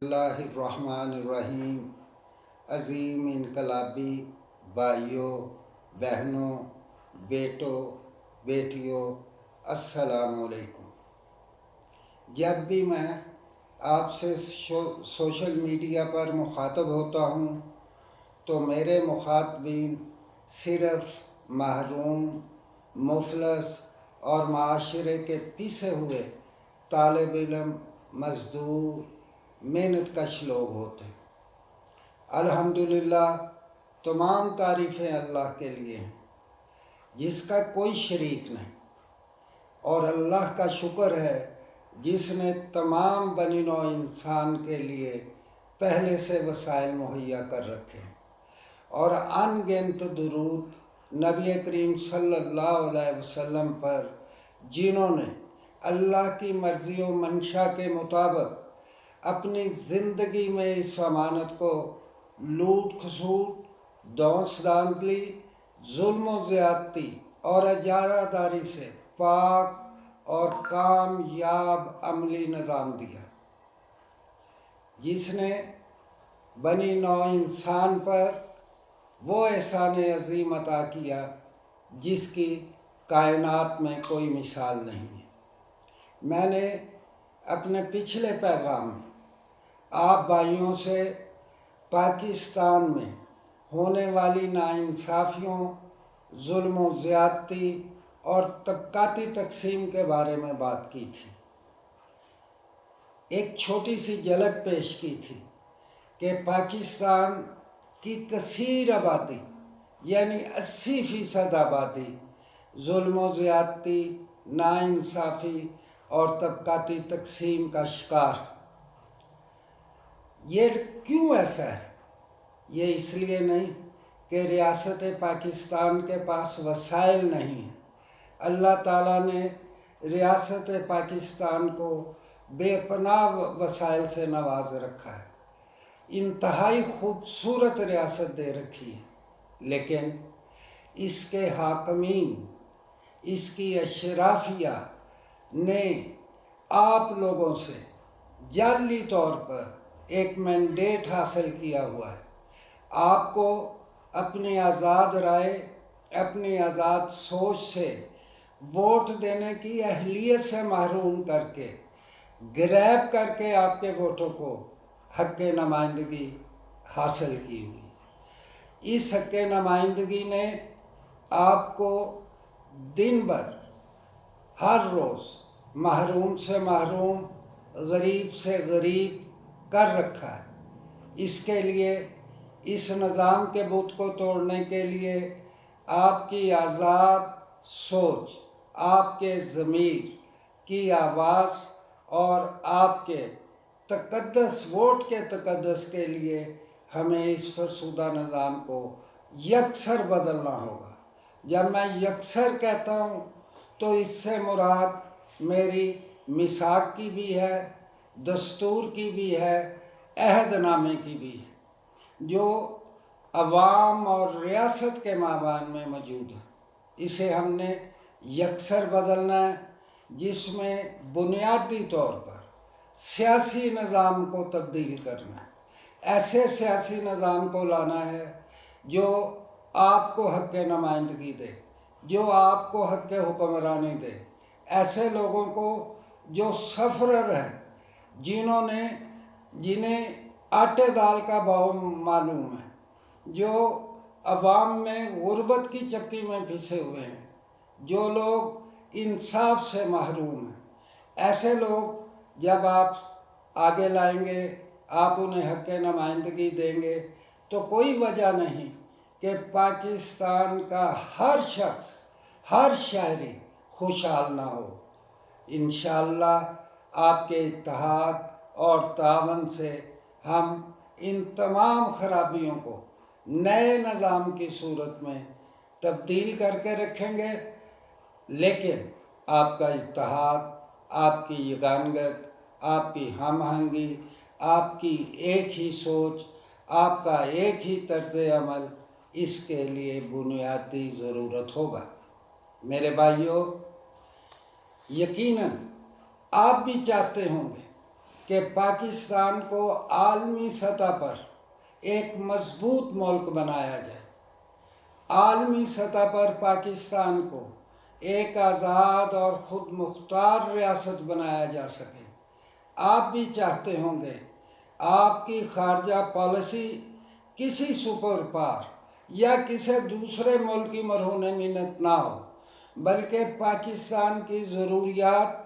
اللہ الرحمن الرحیم۔ عظیم انقلابی بھائیوں، بہنوں، بیٹوں، بیٹیوں، السلام علیکم۔ جب بھی میں آپ سے سوشل میڈیا پر مخاطب ہوتا ہوں تو میرے مخاطبین صرف محروم، مفلس اور معاشرے کے پیچھے ہوئے طالب علم، مزدور، محنت کش لوگ ہوتے ہیں۔ الحمدللہ تمام تعریفیں اللہ کے لیے ہیں جس کا کوئی شریک نہیں، اور اللہ کا شکر ہے جس نے تمام بنی نوع انسان کے لیے پہلے سے وسائل مہیا کر رکھے ہیں، اور ان گنت درود نبی کریم صلی اللہ علیہ وسلم پر، جنہوں نے اللہ کی مرضی و منشا کے مطابق اپنی زندگی میں اس امانت کو لوٹ کھسوٹ، دونس دھاندلی، ظلم و زیادتی اور اجارہ داری سے پاک اور کامیاب عملی نظام دیا، جس نے بنی نوع انسان پر وہ احسان عظیم عطا کیا جس کی کائنات میں کوئی مثال نہیں ہے۔ میں نے اپنے پچھلے پیغام میں آپ بھائیوں سے پاکستان میں ہونے والی ناانصافیوں، ظلم و زیادتی اور طبقاتی تقسیم کے بارے میں بات کی تھی۔ ایک چھوٹی سی جھلک پیش کی تھی کہ پاکستان کی کثیر آبادی یعنی 80% آبادی ظلم و زیادتی، ناانصافی اور طبقاتی تقسیم کا شکار ہے۔ یہ کیوں ایسا ہے؟ یہ اس لیے نہیں کہ ریاست پاکستان کے پاس وسائل نہیں ہیں۔ اللہ تعالیٰ نے ریاست پاکستان کو بے پناہ وسائل سے نواز رکھا ہے، انتہائی خوبصورت ریاست دے رکھی ہے، لیکن اس کے حاکمین، اس کی اشرافیہ نے آپ لوگوں سے جعلی طور پر ایک مینڈیٹ حاصل کیا ہوا ہے، آپ کو اپنی آزاد رائے، اپنی آزاد سوچ سے ووٹ دینے کی اہلیت سے محروم کر کے، گریب کر کے آپ کے ووٹوں کو حق نمائندگی حاصل کی ہوئی۔ اس حق نمائندگی نے آپ کو دن بھر، ہر روز محروم سے محروم، غریب سے غریب کر رکھا ہے۔ اس کے لیے، اس نظام کے بت کو توڑنے کے لیے آپ کی آزاد سوچ، آپ کے ضمیر کی آواز اور آپ کے تقدس ووٹ کے تقدس کے لیے ہمیں اس فرسودہ نظام کو یکسر بدلنا ہوگا۔ جب میں یکسر کہتا ہوں تو اس سے مراد میری میثاق کی بھی ہے، دستور کی بھی ہے، عہد نامے کی بھی ہے، جو عوام اور ریاست کے مابین میں موجود ہے۔ اسے ہم نے یکسر بدلنا ہے، جس میں بنیادی طور پر سیاسی نظام کو تبدیل کرنا ہے۔ ایسے سیاسی نظام کو لانا ہے جو آپ کو حق نمائندگی دے، جو آپ کو حق حکمرانی دے، ایسے لوگوں کو جو سفرر ہیں، جنہیں آٹے دال کا بھاؤ معلوم ہے، جو عوام میں غربت کی چکی میں پھنسے ہوئے ہیں، جو لوگ انصاف سے محروم ہیں۔ ایسے لوگ جب آپ آگے لائیں گے، آپ انہیں حق نمائندگی دیں گے، تو کوئی وجہ نہیں کہ پاکستان کا ہر شخص، ہر شہری خوشحال نہ ہو۔ انشاءاللہ آپ کے اتحاد اور تعاون سے ہم ان تمام خرابیوں کو نئے نظام کی صورت میں تبدیل کر کے رکھیں گے، لیکن آپ کا اتحاد، آپ کی یگانگت، آپ کی ہم آہنگی، آپ کی ایک ہی سوچ، آپ کا ایک ہی طرز عمل، اس کے لیے بنیادی ضرورت ہوگا۔ میرے بھائیوں، یقیناً آپ بھی چاہتے ہوں گے کہ پاکستان کو عالمی سطح پر ایک مضبوط ملک بنایا جائے، عالمی سطح پر پاکستان کو ایک آزاد اور خود مختار ریاست بنایا جا سکے۔ آپ بھی چاہتے ہوں گے آپ کی خارجہ پالیسی کسی سپر پاور یا کسی دوسرے ملک کی مرہون منت نہ ہو، بلکہ پاکستان کی ضروریات،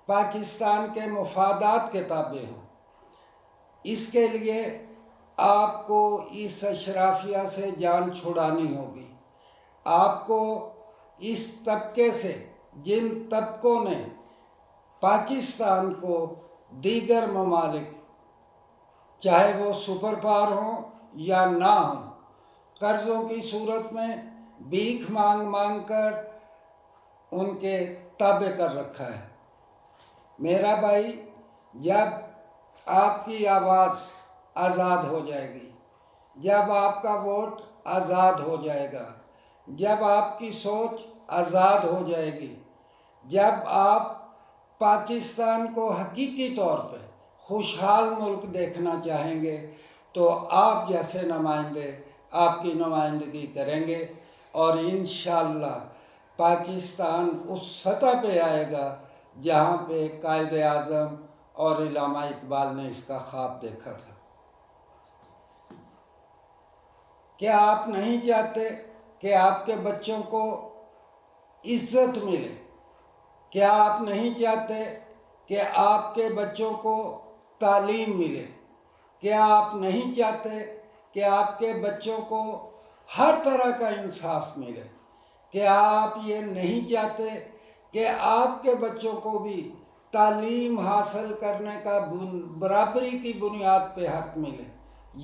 پاکستان کے مفادات کے تابع ہوں۔ اس کے لیے آپ کو اس اشرافیہ سے جان چھڑانی ہوگی۔ آپ کو اس طبقے سے، جن طبقوں نے پاکستان کو دیگر ممالک، چاہے وہ سپر پاور ہوں یا نہ ہوں، قرضوں کی صورت میں بھیک مانگ مانگ کر ان کے تابع کر رکھا ہے۔ میرا بھائی، جب آپ کی آواز آزاد ہو جائے گی، جب آپ کا ووٹ آزاد ہو جائے گا، جب آپ کی سوچ آزاد ہو جائے گی، جب آپ پاکستان کو حقیقی طور پہ خوشحال ملک دیکھنا چاہیں گے، تو آپ جیسے نمائندے آپ کی نمائندگی کریں گے، اور انشاءاللہ پاکستان اس سطح پہ آئے گا جہاں پہ قائد اعظم اور علامہ اقبال نے اس کا خواب دیکھا تھا۔ کیا آپ نہیں چاہتے کہ آپ کے بچوں کو عزت ملے؟ کیا آپ نہیں چاہتے کہ آپ کے بچوں کو تعلیم ملے؟ کیا آپ نہیں چاہتے کہ آپ کے بچوں کو ہر طرح کا انصاف ملے؟ کیا آپ یہ نہیں چاہتے کہ آپ کے بچوں کو بھی تعلیم حاصل کرنے کا برابری کی بنیاد پہ حق ملے؟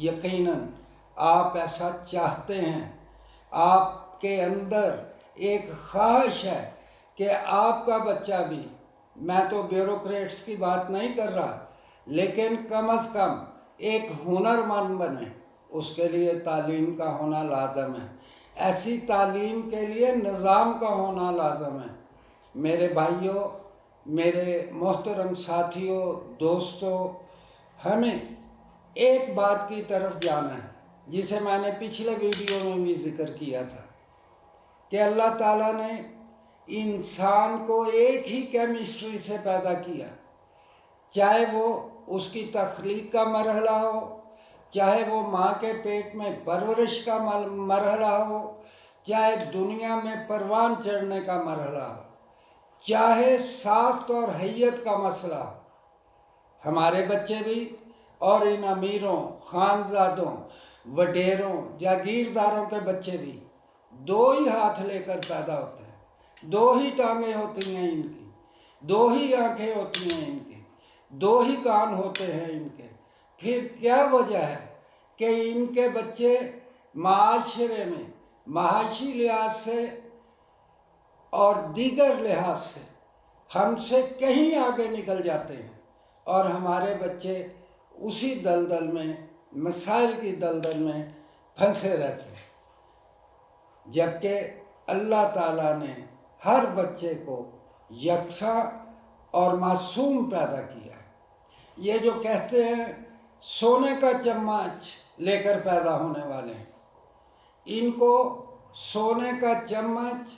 یقیناً آپ ایسا چاہتے ہیں۔ آپ کے اندر ایک خواہش ہے کہ آپ کا بچہ بھی، میں تو بیوروکریٹس کی بات نہیں کر رہا، لیکن کم از کم ایک ہنرمند بنے، اس کے لیے تعلیم کا ہونا لازم ہے۔ ایسی تعلیم کے لیے نظام کا ہونا لازم ہے۔ میرے بھائیوں، میرے محترم ساتھیوں، دوستوں، ہمیں ایک بات کی طرف جانا ہے جسے میں نے پچھلے ویڈیو میں بھی ذکر کیا تھا، کہ اللہ تعالیٰ نے انسان کو ایک ہی کیمسٹری سے پیدا کیا، چاہے وہ اس کی تخلیق کا مرحلہ ہو، چاہے وہ ماں کے پیٹ میں پرورش کا مرحلہ ہو، چاہے دنیا میں پروان چڑھنے کا مرحلہ ہو، چاہے ساخت اور حیت کا مسئلہ ہو۔ ہمارے بچے بھی اور ان امیروں، خانزادوں، وڈیروں، جاگیرداروں کے بچے بھی دو ہی ہاتھ لے کر پیدا ہوتے ہیں، دو ہی ٹانگیں ہوتی ہیں ان کی، دو ہی آنکھیں ہوتی ہیں ان کی، دو ہی کان ہوتے ہیں ان کے۔ پھر کیا وجہ ہے کہ ان کے بچے معاشرے میں معاشی لحاظ سے اور دیگر لحاظ سے ہم سے کہیں آگے نکل جاتے ہیں، اور ہمارے بچے اسی دلدل میں، مسائل کی دلدل میں پھنسے رہتے ہیں، جبکہ اللہ تعالیٰ نے ہر بچے کو یکساں اور معصوم پیدا کیا ہے۔ یہ جو کہتے ہیں سونے کا چمچ لے کر پیدا ہونے والے ہیں، ان کو سونے کا چمچ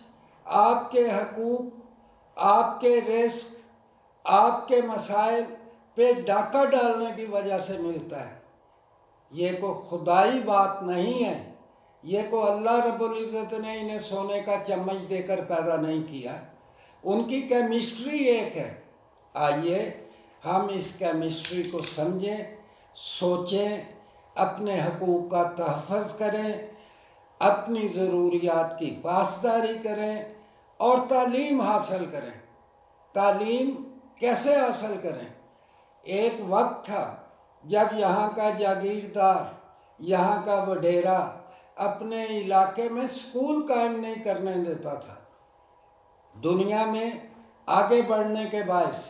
آپ کے حقوق، آپ کے رزق، آپ کے مسائل پہ ڈاکہ ڈالنے کی وجہ سے ملتا ہے۔ یہ کوئی خدائی بات نہیں ہے، یہ کوئی اللہ رب العزت نے انہیں سونے کا چمچ دے کر پیدا نہیں کیا، ان کی کیمسٹری ایک ہے۔ آئیے ہم اس کیمسٹری کو سمجھیں، سوچیں، اپنے حقوق کا تحفظ کریں، اپنی ضروریات کی پاسداری کریں اور تعلیم حاصل کریں۔ تعلیم کیسے حاصل کریں؟ ایک وقت تھا جب یہاں کا جاگیردار، یہاں کا وڈیرا اپنے علاقے میں سکول قائم نہیں کرنے دیتا تھا۔ دنیا میں آگے بڑھنے کے باعث،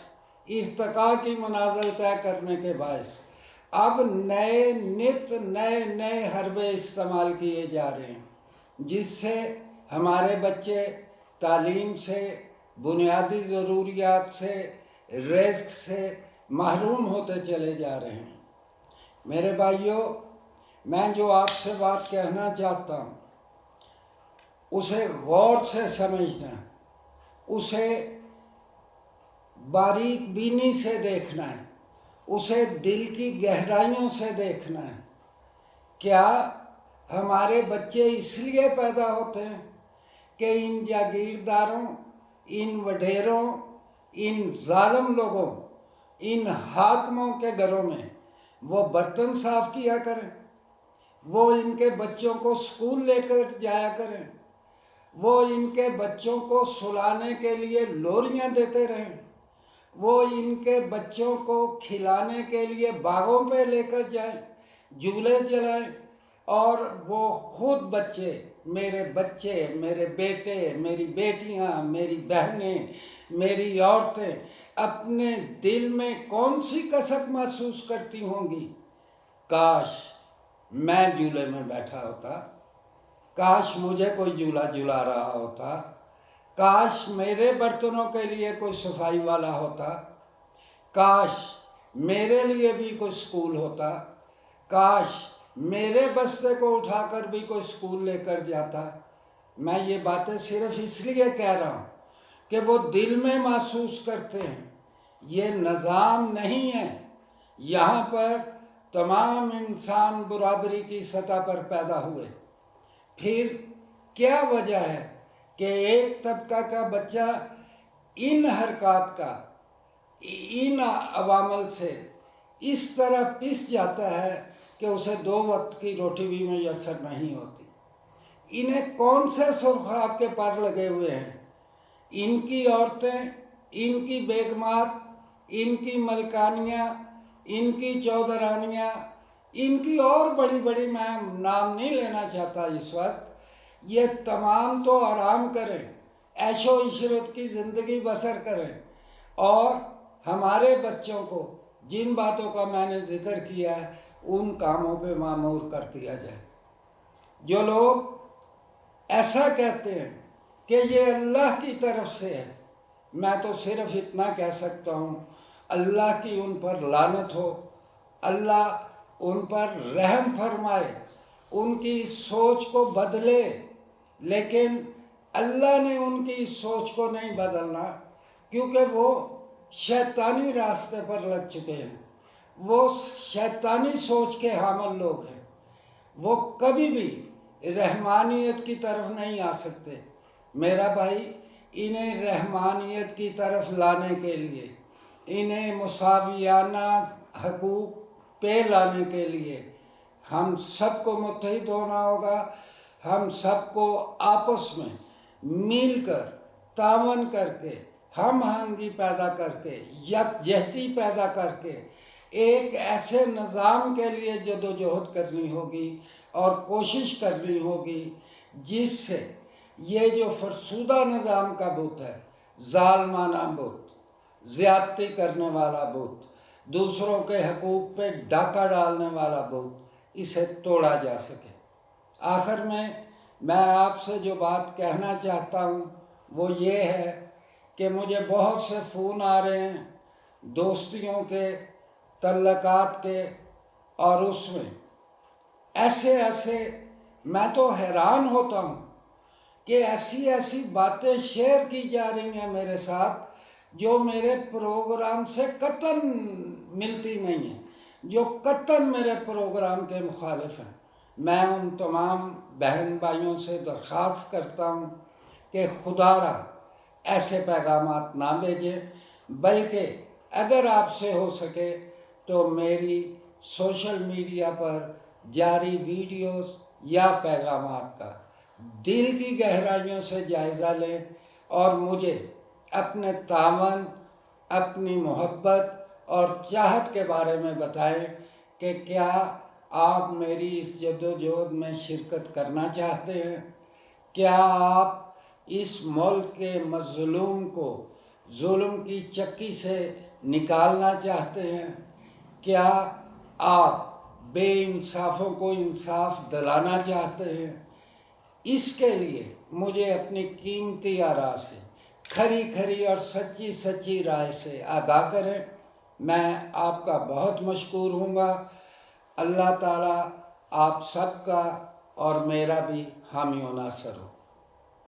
ارتقاء کی منازل طے کرنے کے باعث اب نئے حربے استعمال کیے جا رہے ہیں، جس سے ہمارے بچے تعلیم سے، بنیادی ضروریات سے، رزق سے محروم ہوتے چلے جا رہے ہیں۔ میرے بھائیوں، میں جو آپ سے بات کہنا چاہتا ہوں اسے غور سے سمجھنا، اسے باریک بینی سے دیکھنا ہے، اسے دل کی گہرائیوں سے دیکھنا ہے۔ کیا ہمارے بچے اس لیے پیدا ہوتے ہیں کہ ان جاگیرداروں، ان وڈیروں، ان ظالم لوگوں، ان حاکموں کے گھروں میں وہ برتن صاف کیا کریں، وہ ان کے بچوں کو اسکول لے کر جایا کریں، وہ ان کے بچوں کو سلانے کے لیے لوریاں دیتے رہیں، وہ ان کے بچوں کو کھلانے کے لیے باغوں پہ لے کر جائیں، جھولے چلائیں، اور وہ خود بچے، میرے بیٹے، میری بیٹیاں، میری بہنیں، میری عورتیں اپنے دل میں کون سی کسک محسوس کرتی ہوں گی؟ کاش میں جھولے میں بیٹھا ہوتا، کاش مجھے کوئی جھولا جھلا رہا ہوتا، کاش میرے برتنوں کے لیے کوئی صفائی والا ہوتا، کاش میرے لیے بھی کوئی اسکول ہوتا، کاش میرے بستے کو اٹھا کر بھی کوئی اسکول لے کر جاتا۔ میں یہ باتیں صرف اس لیے کہہ رہا ہوں کہ وہ دل میں محسوس کرتے ہیں۔ یہ نظام نہیں ہے، یہاں پر تمام انسان برابری کی سطح پر پیدا ہوئے۔ پھر کیا وجہ ہے کہ ایک طبقہ کا بچہ ان حرکات کا، ان عوامل سے اس طرح پس جاتا ہے کہ اسے 2 وقت کی روٹی بھی میسر نہیں ہوتی؟ انہیں کون سے سرخاب کے پر لگے ہوئے ہیں؟ ان کی عورتیں، ان کی بیگمات، ان کی ملکانیاں، ان کی چودرانیاں، ان کی اور بڑی بڑی، میں نام نہیں لینا چاہتا اس وقت، یہ تمام تو آرام کریں، عیش و عشرت کی زندگی بسر کریں، اور ہمارے بچوں کو جن باتوں کا میں نے ذکر کیا ہے ان کاموں پہ معمور کر دیا جائے۔ جو لوگ ایسا کہتے ہیں کہ یہ اللہ کی طرف سے ہے، میں تو صرف اتنا کہہ سکتا ہوں، اللہ کی ان پر لعنت ہو، اللہ ان پر رحم فرمائے، ان کی سوچ کو بدلے، لیکن اللہ نے ان کی سوچ کو نہیں بدلنا، کیونکہ وہ شیطانی راستے پر لگ چکے ہیں، وہ شیطانی سوچ کے حامل لوگ ہیں، وہ کبھی بھی رحمانیت کی طرف نہیں آ سکتے۔ میرا بھائی، انہیں رحمانیت کی طرف لانے کے لیے، انہیں مساویانہ حقوق پہ لانے کے لیے ہم سب کو متحد ہونا ہوگا، ہم سب کو آپس میں مل کر، تعاون کر کے، ہم آہنگی پیدا کر کے، یکجہتی پیدا کر کے ایک ایسے نظام کے لیے جدوجہد کرنی ہوگی اور کوشش کرنی ہوگی جس سے یہ جو فرسودہ نظام کا بت ہے، ظالمانہ بت، زیادتی کرنے والا بت، دوسروں کے حقوق پہ ڈاکہ ڈالنے والا بت، اسے توڑا جا سکے۔ آخر میں آپ سے جو بات کہنا چاہتا ہوں وہ یہ ہے کہ مجھے بہت سے فون آ رہے ہیں دوستیوں کے، تعلقات کے، اور اس میں ایسے میں تو حیران ہوتا ہوں کہ ایسی باتیں شیئر کی جا رہی ہیں میرے ساتھ جو میرے پروگرام سے قطعاً ملتی نہیں ہیں، جو قطعاً میرے پروگرام کے مخالف ہیں۔ میں ان تمام بہن بھائیوں سے درخواست کرتا ہوں کہ خدا را ایسے پیغامات نہ بھیجیں، بلکہ اگر آپ سے ہو سکے تو میری سوشل میڈیا پر جاری ویڈیوز یا پیغامات کا دل کی گہرائیوں سے جائزہ لیں اور مجھے اپنے تعاون، اپنی محبت اور چاہت کے بارے میں بتائیں کہ کیا آپ میری اس جدوجہد میں شرکت کرنا چاہتے ہیں؟ کیا آپ اس ملک کے مظلوم کو ظلم کی چکی سے نکالنا چاہتے ہیں؟ کیا آپ بے انصافوں کو انصاف دلانا چاہتے ہیں؟ اس کے لیے مجھے اپنی قیمتی آراء سے، کھری اور سچی رائے سے آگاہ کریں۔ میں آپ کا بہت مشکور ہوں گا۔ اللہ تعالیٰ آپ سب کا اور میرا بھی حامی و ناصر ہو۔